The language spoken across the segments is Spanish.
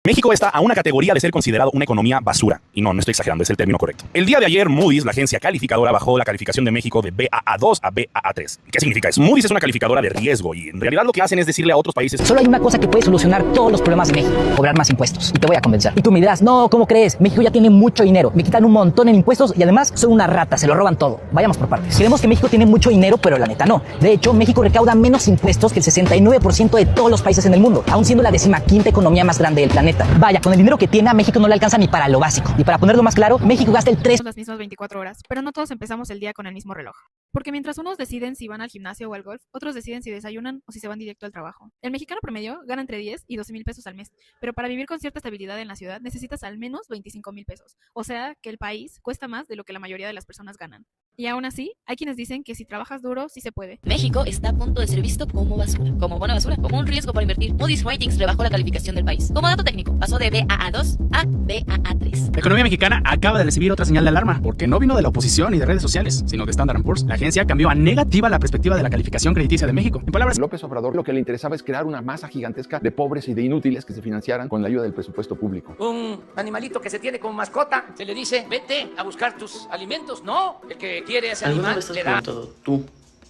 México está a una categoría de ser considerado una economía basura. Y no estoy exagerando, es el término correcto. El día de ayer, Moody's, la agencia calificadora, bajó la calificación de México de Baa2 a Baa3. ¿Qué significa eso? Moody's es una calificadora de riesgo y en realidad lo que hacen es decirle a otros países: solo hay una cosa que puede solucionar todos los problemas de México: cobrar más impuestos. Y te voy a convencer. Y tú me dirás: no, ¿cómo crees? México ya tiene mucho dinero. Me quitan un montón en impuestos y además soy una rata, se lo roban todo. Vayamos por partes. Creemos que México tiene mucho dinero, pero la neta no. De hecho, México recauda menos impuestos que el 69% de todos los países en el mundo, aún siendo la 15ª economía más grande del planeta. Vaya, con el dinero que tiene, a México no le alcanza ni para lo básico. Y para ponerlo más claro, México gasta el 3... las mismas 24 horas, pero no todos empezamos el día con el mismo reloj. Porque mientras unos deciden si van al gimnasio o al golf, otros deciden si desayunan o si se van directo al trabajo. El mexicano promedio gana entre 10 y 12 mil pesos al mes, pero para vivir con cierta estabilidad en la ciudad necesitas al menos 25 mil pesos. O sea que el país cuesta más de lo que la mayoría de las personas ganan. Y aún así, hay quienes dicen que si trabajas duro, sí se puede. México está a punto de ser visto como basura, como buena basura, como un riesgo para invertir. Moody's Ratings rebajó la calificación del país. Como dato técnico, pasó de Baa2 a Baa3. La economía mexicana acaba de recibir otra señal de alarma, porque no vino de la oposición ni de redes sociales, sino de Standard & Poor's. La agencia cambió a negativa la perspectiva de la calificación crediticia de México. En palabras, López Obrador lo que le interesaba es crear una masa gigantesca de pobres y de inútiles que se financiaran con la ayuda del presupuesto público. Un animalito que se tiene como mascota, se le dice: vete a buscar tus alimentos. No, el que quiere ese animal ¿Has preguntado tú,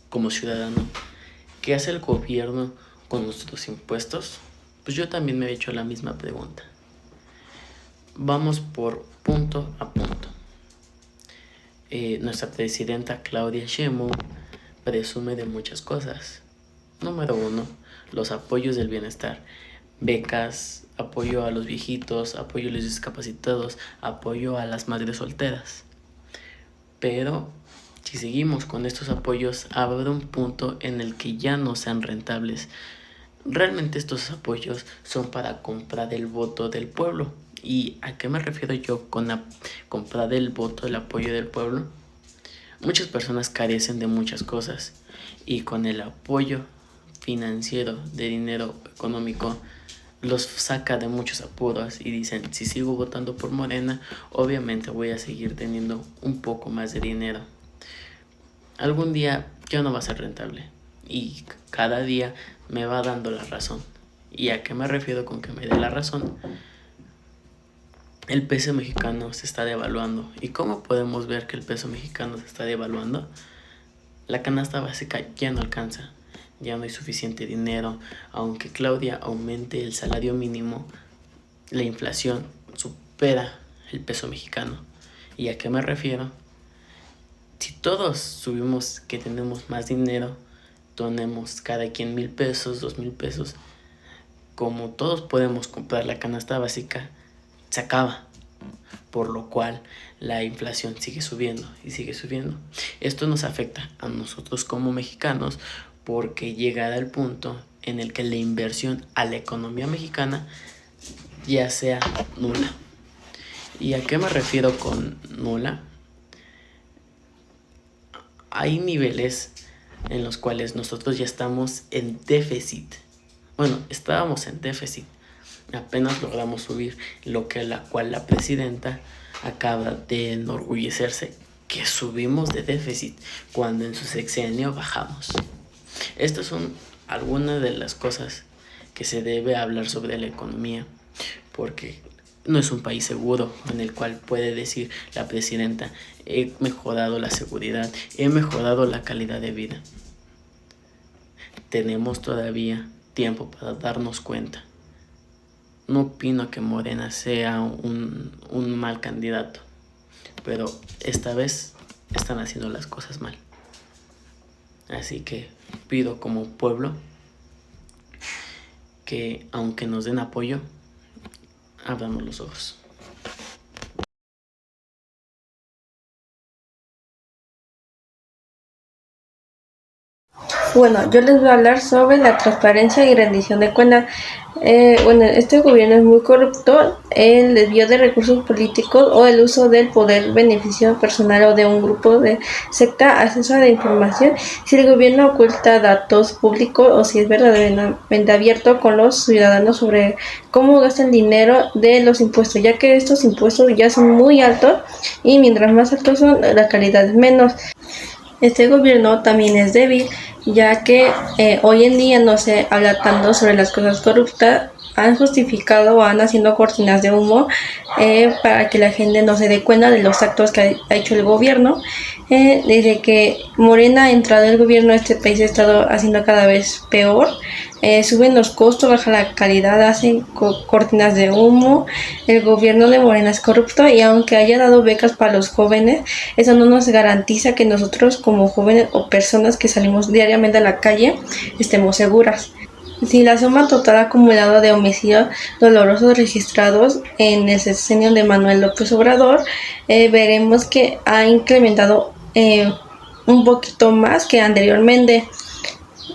como ciudadano, qué hace el gobierno con nuestros impuestos? Pues yo también me he hecho la misma pregunta. Vamos por punto a punto. Nuestra presidenta Claudia Sheinbaum presume de muchas cosas. Número 1, los apoyos del bienestar, becas, apoyo a los viejitos, apoyo a los discapacitados, apoyo a las madres solteras. Pero si seguimos con estos apoyos, habrá un punto en el que ya no sean rentables. Realmente estos apoyos son para comprar el voto del pueblo. ¿Y a qué me refiero yo con comprar el voto, el apoyo del pueblo? Muchas personas carecen de muchas cosas y con el apoyo financiero, de dinero económico, los saca de muchos apuros y dicen: si sigo votando por Morena, obviamente voy a seguir teniendo un poco más de dinero. Algún día ya no va a ser rentable y cada día me va dando la razón. ¿Y a qué me refiero con que me dé la razón? El peso mexicano se está devaluando. ¿Y cómo podemos ver que el peso mexicano se está devaluando? La canasta básica ya no alcanza, ya no hay suficiente dinero. Aunque Claudia aumente el salario mínimo, la inflación supera el peso mexicano. ¿Y a qué me refiero? Si todos subimos que tenemos más dinero, donemos cada quien 1,000 pesos, 2,000 pesos, como todos podemos comprar la canasta básica, se acaba. Por lo cual la inflación sigue subiendo y sigue subiendo. Esto nos afecta a nosotros como mexicanos porque llegará el punto en el que la inversión a la economía mexicana ya sea nula. ¿Y a qué me refiero con nula? Hay niveles en los cuales nosotros ya estamos en déficit. Bueno, estábamos en déficit. Apenas logramos subir lo que la presidenta acaba de enorgullecerse, que subimos de déficit cuando en su sexenio bajamos. Estas son algunas de las cosas que se debe hablar sobre la economía, porque no es un país seguro en el cual puede decir la presidenta: he mejorado la seguridad, he mejorado la calidad de vida. Tenemos todavía tiempo para darnos cuenta. No opino que Morena sea un mal candidato, pero esta vez están haciendo las cosas mal. Así que pido como pueblo que, aunque nos den apoyo, abramos los ojos. Bueno, yo les voy a hablar sobre la transparencia y rendición de cuentas. Este gobierno es muy corrupto. El desvío de recursos políticos o el uso del poder, beneficio personal o de un grupo de secta, acceso a la información. Si el gobierno oculta datos públicos o si es verdaderamente abierto con los ciudadanos sobre cómo gastan dinero de los impuestos, ya que estos impuestos ya son muy altos y mientras más altos son, la calidad es menos. Este gobierno también es débil, ya que hoy en día no se habla tanto sobre las cosas corruptas han justificado o han haciendo cortinas de humo para que la gente no se dé cuenta de los actos que ha hecho el gobierno. Desde que Morena ha entrado el gobierno, este país ha estado haciendo cada vez peor. Suben los costos, baja la calidad, hacen cortinas de humo. El gobierno de Morena es corrupto y aunque haya dado becas para los jóvenes, eso no nos garantiza que nosotros como jóvenes o personas que salimos diariamente a la calle estemos seguras. Si la suma total acumulada de homicidios dolorosos registrados en el sexenio de Manuel López Obrador, veremos que ha incrementado un poquito más que anteriormente.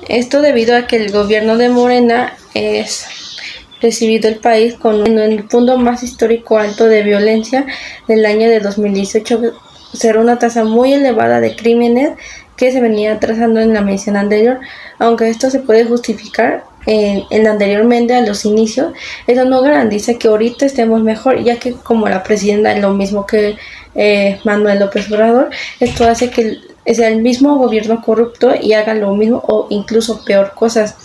Esto debido a que el gobierno de Morena es recibido el país con el punto más histórico alto de violencia del año de 2018, será una tasa muy elevada de crímenes que se venía trazando en la mención anterior. Aunque esto se puede justificar en anteriormente a los inicios, eso no garantiza que ahorita estemos mejor, ya que como la presidenta es lo mismo que Manuel López Obrador, esto hace que sea el mismo gobierno corrupto y haga lo mismo o incluso peor cosas.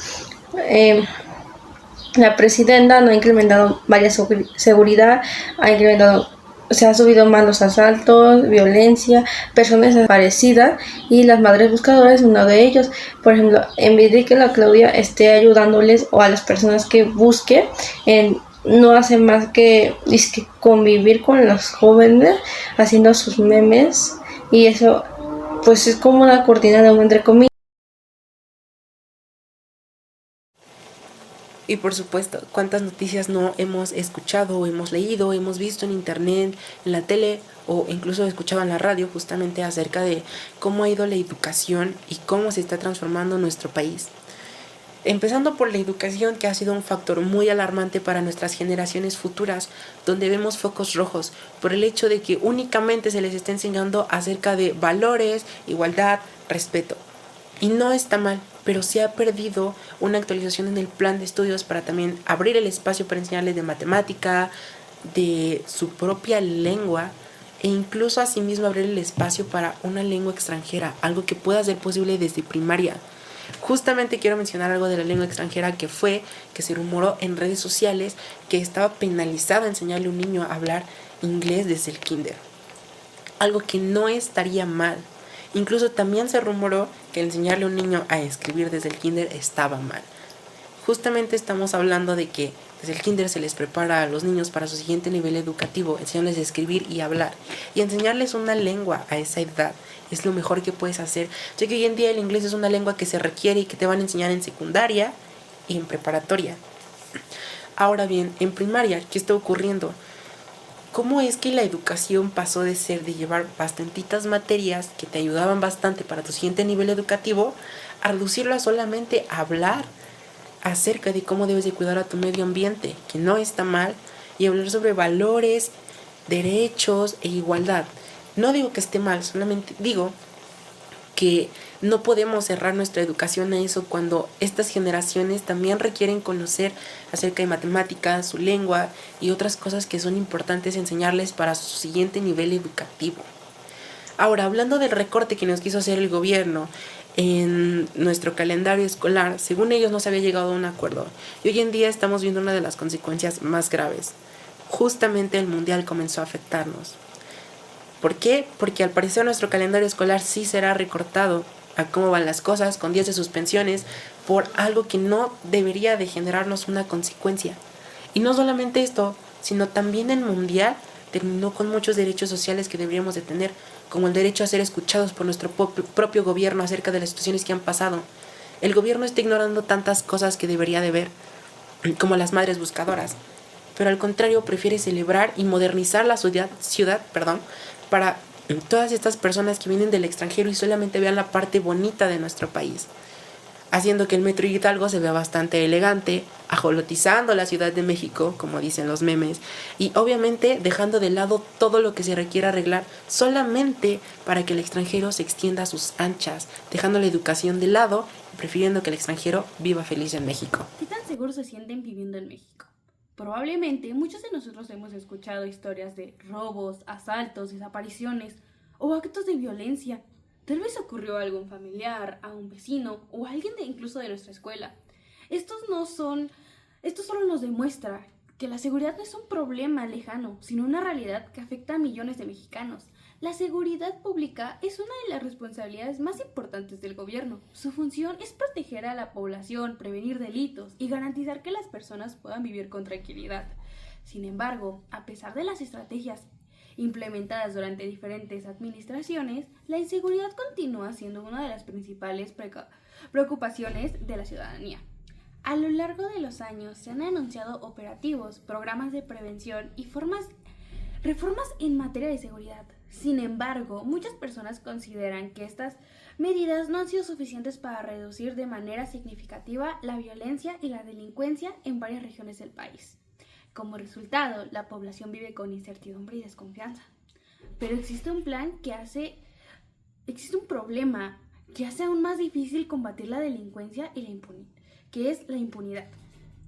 La presidenta no ha incrementado varias seguridad, se ha subido más los asaltos, violencia, personas desaparecidas y las madres buscadoras es uno de ellos. Por ejemplo, en vez de que la Claudia esté ayudándoles o a las personas que busque, no hace más que convivir con los jóvenes haciendo sus memes y eso pues es como una cortina de humo entre comillas. Y por supuesto, cuántas noticias no hemos escuchado, hemos leído, hemos visto en internet, en la tele o incluso escuchado en la radio justamente acerca de cómo ha ido la educación y cómo se está transformando nuestro país. Empezando por la educación, que ha sido un factor muy alarmante para nuestras generaciones futuras, donde vemos focos rojos por el hecho de que únicamente se les está enseñando acerca de valores, igualdad, respeto. Y no está mal, pero se ha perdido una actualización en el plan de estudios para también abrir el espacio para enseñarles de matemática, de su propia lengua e incluso asimismo abrir el espacio para una lengua extranjera, algo que pueda ser posible desde primaria. Justamente quiero mencionar algo de la lengua extranjera que se rumoró en redes sociales que estaba penalizado enseñarle a un niño a hablar inglés desde el kinder. Algo que no estaría mal. Incluso también se rumoró que enseñarle a un niño a escribir desde el kinder estaba mal. Justamente estamos hablando de que desde el kinder se les prepara a los niños para su siguiente nivel educativo, enseñarles a escribir y hablar. Y enseñarles una lengua a esa edad es lo mejor que puedes hacer, ya que hoy en día el inglés es una lengua que se requiere y que te van a enseñar en secundaria y en preparatoria. Ahora bien, en primaria, ¿qué está ocurriendo? ¿Cómo es que la educación pasó de llevar bastantitas materias que te ayudaban bastante para tu siguiente nivel educativo a reducirlo a solamente hablar acerca de cómo debes de cuidar a tu medio ambiente, que no está mal, y hablar sobre valores, derechos e igualdad? No digo que esté mal, solamente digo que no podemos cerrar nuestra educación a eso cuando estas generaciones también requieren conocer acerca de matemáticas, su lengua y otras cosas que son importantes enseñarles para su siguiente nivel educativo. Ahora, hablando del recorte que nos quiso hacer el gobierno en nuestro calendario escolar, según ellos no se había llegado a un acuerdo. Y hoy en día estamos viendo una de las consecuencias más graves. Justamente el mundial comenzó a afectarnos. ¿Por qué? Porque al parecer nuestro calendario escolar sí será recortado a cómo van las cosas, con días de suspensiones, por algo que no debería de generarnos una consecuencia. Y no solamente esto, sino también el mundial terminó con muchos derechos sociales que deberíamos de tener, como el derecho a ser escuchados por nuestro propio gobierno acerca de las situaciones que han pasado. El gobierno está ignorando tantas cosas que debería de ver, como las madres buscadoras, pero al contrario prefiere celebrar y modernizar la ciudad, para todas estas personas que vienen del extranjero y solamente vean la parte bonita de nuestro país, haciendo que el Metro Hidalgo se vea bastante elegante, ajolotizando la Ciudad de México, como dicen los memes, y obviamente dejando de lado todo lo que se requiera arreglar solamente para que el extranjero se extienda a sus anchas, dejando la educación de lado y prefiriendo que el extranjero viva feliz en México. ¿Qué tan seguros se sienten viviendo en México? Probablemente muchos de nosotros hemos escuchado historias de robos, asaltos, desapariciones o actos de violencia. Tal vez ocurrió a algún familiar, a un vecino o a alguien incluso de nuestra escuela. Estos no son Esto solo nos demuestra que la seguridad no es un problema lejano, sino una realidad que afecta a millones de mexicanos. La seguridad pública es una de las responsabilidades más importantes del gobierno. Su función es proteger a la población, prevenir delitos y garantizar que las personas puedan vivir con tranquilidad. Sin embargo, a pesar de las estrategias implementadas durante diferentes administraciones, la inseguridad continúa siendo una de las principales preocupaciones de la ciudadanía. A lo largo de los años se han anunciado operativos, programas de prevención y reformas en materia de seguridad. Sin embargo, muchas personas consideran que estas medidas no han sido suficientes para reducir de manera significativa la violencia y la delincuencia en varias regiones del país. Como resultado, la población vive con incertidumbre y desconfianza. Pero existe un problema que hace aún más difícil combatir la delincuencia y la impunidad, que es la impunidad.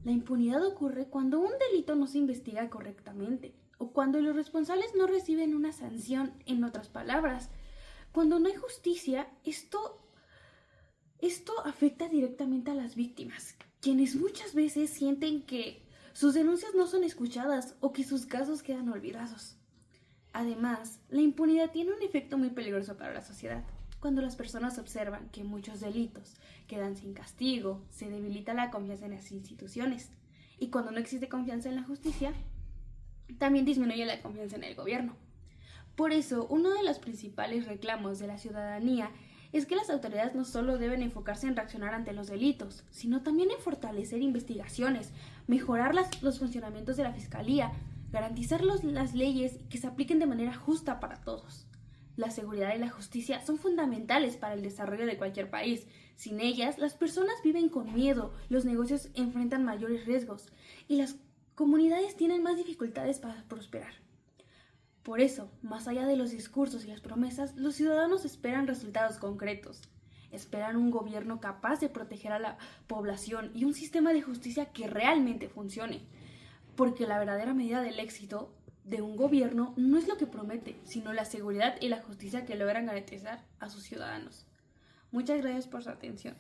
La impunidad ocurre cuando un delito no se investiga correctamente o cuando los responsables no reciben una sanción. En otras palabras, cuando no hay justicia, esto afecta directamente a las víctimas, quienes muchas veces sienten que sus denuncias no son escuchadas o que sus casos quedan olvidados. Además, la impunidad tiene un efecto muy peligroso para la sociedad. Cuando las personas observan que muchos delitos quedan sin castigo, se debilita la confianza en las instituciones. Y cuando no existe confianza en la justicia, también disminuye la confianza en el gobierno. Por eso, uno de los principales reclamos de la ciudadanía es que las autoridades no solo deben enfocarse en reaccionar ante los delitos, sino también en fortalecer investigaciones, mejorar los funcionamientos de la fiscalía, garantizar las leyes que se apliquen de manera justa para todos. La seguridad y la justicia son fundamentales para el desarrollo de cualquier país. Sin ellas, las personas viven con miedo, los negocios enfrentan mayores riesgos y las comunidades tienen más dificultades para prosperar. Por eso, más allá de los discursos y las promesas, los ciudadanos esperan resultados concretos. Esperan un gobierno capaz de proteger a la población y un sistema de justicia que realmente funcione. Porque la verdadera medida del éxito de un gobierno no es lo que promete, sino la seguridad y la justicia que logran garantizar a sus ciudadanos. Muchas gracias por su atención.